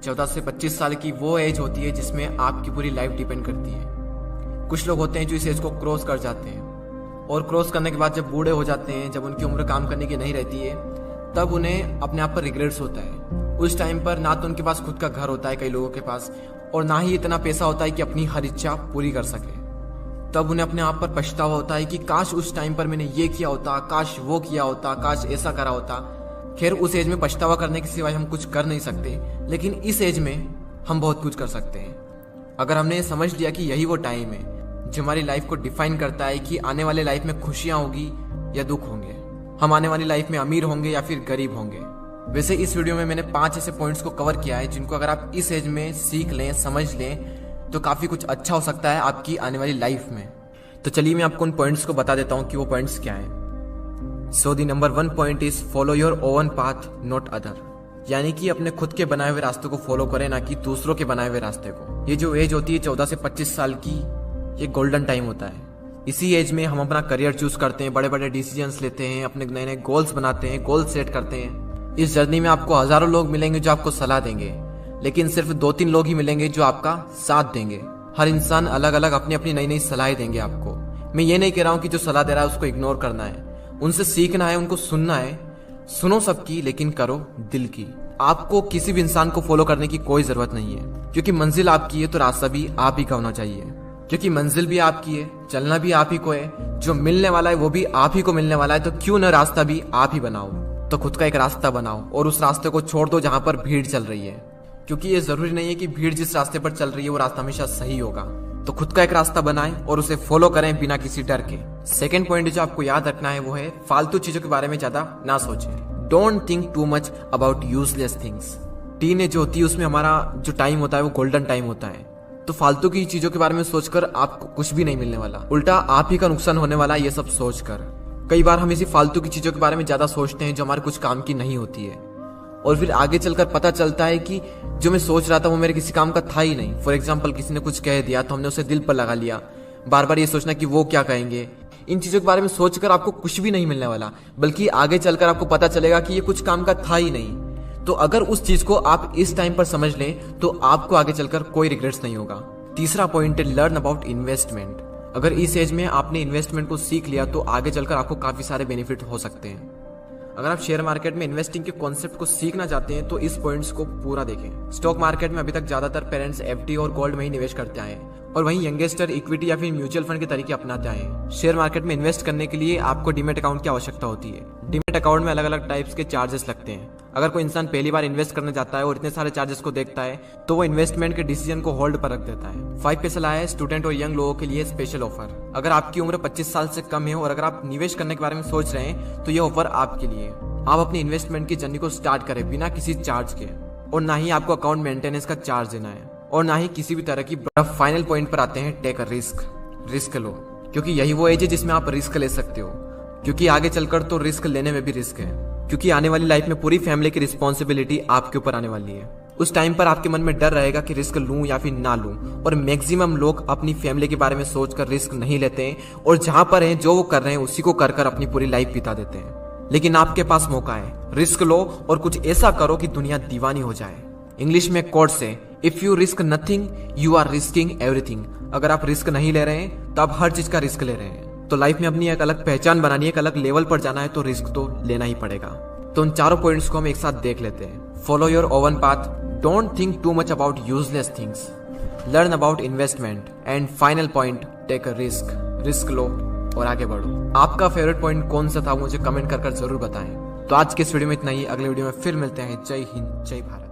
14 से 25 साल की वो एज होती है जिसमें आपकी पूरी लाइफ डिपेंड करती है। कुछ लोग होते हैं जो इस एज को क्रॉस कर जाते हैं और क्रॉस करने के बाद जब बूढ़े हो जाते हैं, जब उनकी उम्र काम करने की नहीं रहती है, तब उन्हें अपने आप पर रिग्रेट्स होता है। उस टाइम पर ना तो उनके पास खुद का घर होता है कई लोगों के पास, और ना ही इतना पैसा होता है कि अपनी हर इच्छा पूरी कर सके। तब उन्हें अपने आप पर पछतावा होता है कि काश उस टाइम पर मैंने ये किया होता, काश वो किया होता, काश ऐसा करा होता। खैर, उस एज में पछतावा करने के सिवाय हम कुछ कर नहीं सकते, लेकिन इस एज में हम बहुत कुछ कर सकते हैं। अगर हमने ये समझ लिया कि यही वो टाइम है जो हमारी लाइफ को डिफाइन करता है कि आने वाले लाइफ में खुशियां होगी या दुख होंगे, हम आने वाली लाइफ में अमीर होंगे या फिर गरीब होंगे। वैसे इस वीडियो में मैंने 5 ऐसे पॉइंट्स को कवर किया है जिनको अगर आप इस एज में सीख लें, समझ लें, तो काफी कुछ अच्छा हो सकता है आपकी आने वाली लाइफ में। तो चलिए मैं आपको उन पॉइंट्स को बता देता हूं कि वो पॉइंट्स क्या हैं। So the number 1 point is follow your own path not other, यानी कि अपने खुद के बनाए हुए रास्ते को फॉलो करें, ना कि दूसरों के बनाए हुए रास्ते को। ये जो एज होती है 14 से 25 साल की, ये गोल्डन टाइम होता है। इसी एज में हम अपना करियर चूज करते हैं, बड़े बड़े डिसीजंस लेते हैं, अपने नए नए गोल्स बनाते हैं, गोल सेट करते हैं। इस जर्नी में आपको हजारों लोग मिलेंगे जो आपको सलाह देंगे, लेकिन सिर्फ 2-3 लोग ही मिलेंगे जो आपका साथ देंगे। हर इंसान अलग अलग अपनी अपनी नई नई सलाह देंगे आपको। मैं ये नहीं कह रहा हूँ कि जो सलाह दे रहा है उसको इग्नोर करना है, उनसे सीखना है, उनको सुनना है। सुनो सबकी, लेकिन करो दिल की। आपको किसी भी इंसान को फॉलो करने की कोई जरूरत नहीं है, क्योंकि मंजिल आपकी है तो रास्ता भी आप ही का होना चाहिए। क्योंकि मंजिल भी आपकी है, चलना भी आप ही को है, जो मिलने वाला है वो भी आप ही को मिलने वाला है। तो क्यों न रास्ता भी आप ही बनाओ। तो खुद का एक रास्ता बनाओ और उस रास्ते को छोड़ दो जहां पर भीड़ चल रही है, क्योंकि ये जरूरी नहीं है कि भीड़ जिस रास्ते पर चल रही है वो रास्ता हमेशा सही होगा। तो खुद का एक रास्ता बनाएं और उसे फॉलो करें बिना किसी डर के। सेकंड पॉइंट जो आपको याद रखना है वो है फालतू चीजों के बारे में ज्यादा ना सोचें। Don't think too much about useless things. Teenage होती है, उसमें हमारा जो टाइम होता है वो गोल्डन टाइम होता है। तो फालतू की चीजों के बारे में सोचकर आपको कुछ भी नहीं मिलने वाला, उल्टा आप ही का नुकसान होने वाला है ये सब सोचकर। कई बार हम इसी फालतू की चीजों के बारे में ज्यादा सोचते हैं जो हमारे कुछ काम की नहीं होती है, और फिर आगे चलकर पता चलता है कि जो मैं सोच रहा था वो मेरे किसी काम का था ही नहीं। फॉर एग्जाम्पल, किसी ने कुछ कह दिया तो हमने उसे दिल पर लगा लिया, बार बार ये सोचना कि वो क्या कहेंगे। इन चीजों के बारे में सोचकर आपको कुछ भी नहीं मिलने वाला, बल्कि आगे चलकर आपको पता चलेगा कि ये कुछ काम का था ही नहीं। तो अगर उस चीज को आप इस टाइम पर समझ लें तो आपको आगे चलकर कोई रिग्रेट्स नहीं होगा। तीसरा पॉइंट है लर्न अबाउट इन्वेस्टमेंट। अगर इस एज में आपने इन्वेस्टमेंट को सीख लिया तो आगे चलकर आपको काफी सारे बेनिफिट हो सकते हैं। अगर आप शेयर मार्केट में इन्वेस्टिंग के कॉन्सेप्ट को सीखना चाहते हैं तो इस पॉइंट्स को पूरा देखें। स्टॉक मार्केट में अभी तक ज्यादातर पेरेंट्स एफडी और गोल्ड में ही निवेश करते आए, और वहीं यंगेस्टर इक्विटी या फिर म्यूचुअल फंड के तरीके अपनाते आए। शेयर मार्केट में इन्वेस्ट करने के लिए आपको डीमेट अकाउंट की आवश्यकता होती है। डीमेट अकाउंट में अलग अलग टाइप्स के चार्जेस लगते हैं। अगर कोई इंसान पहली बार इन्वेस्ट करने जाता है और इतने सारे चार्जेस को देखता है तो वो इन्वेस्टमेंट के डिसीजन को होल्ड पर रख देता है। 5 पैसा लाया है स्टूडेंट और यंग लोगों के लिए स्पेशल ऑफर। अगर आपकी उम्र 25 साल से कम है और अगर आप निवेश करने के बारे में सोच रहे हैं तो ये ऑफर आपके लिए। आप अपनी इन्वेस्टमेंट की जर्नी को स्टार्ट करें बिना किसी चार्ज के, और ना ही आपको अकाउंट मेंटेनेंस का चार्ज देना है, और ना ही किसी भी तरह की। फाइनल पॉइंट पर आते हैं, टेक अ रिस्क। रिस्क लो, क्योंकि यही वो एज है जिसमें आप रिस्क ले सकते हो, क्योंकि आगे चलकर तो रिस्क लेने में भी रिस्क है, क्योंकि आने वाली लाइफ में पूरी फैमिली की रिस्पॉन्सिबिलिटी आपके ऊपर आने वाली है। उस टाइम पर आपके मन में डर रहेगा कि रिस्क लूं या फिर ना लूं, और मैक्सिमम लोग अपनी फैमिली के बारे में सोचकर रिस्क नहीं लेते हैं, और जहां पर हैं जो वो कर रहे हैं उसी को कर अपनी पूरी लाइफ बिता देते हैं। लेकिन आपके पास मौका है, रिस्क लो और कुछ ऐसा करो कि दुनिया दीवानी हो जाए। इंग्लिश में कोट से if you risk nothing you are risking everything. अगर आप रिस्क नहीं ले रहे हैं तो आप हर चीज का रिस्क ले रहे हैं। तो लाइफ में अपनी एक अलग पहचान बनानी है, एक अलग लेवल पर जाना है, तो रिस्क तो लेना ही पड़ेगा। तो उन चारों पॉइंट्स को हम एक साथ देख लेते हैं। Follow your own path, don't think too much about useless things, learn about investment, and final point take a risk. Risk लो और आगे बढ़ो। आपका फेवरेट पॉइंट कौन सा था मुझे कमेंट कर जरूर बताएं। तो आज के इस वीडियो में इतना ही। अगले वीडियो में फिर मिलते हैं। जय हिंद, जय भारत।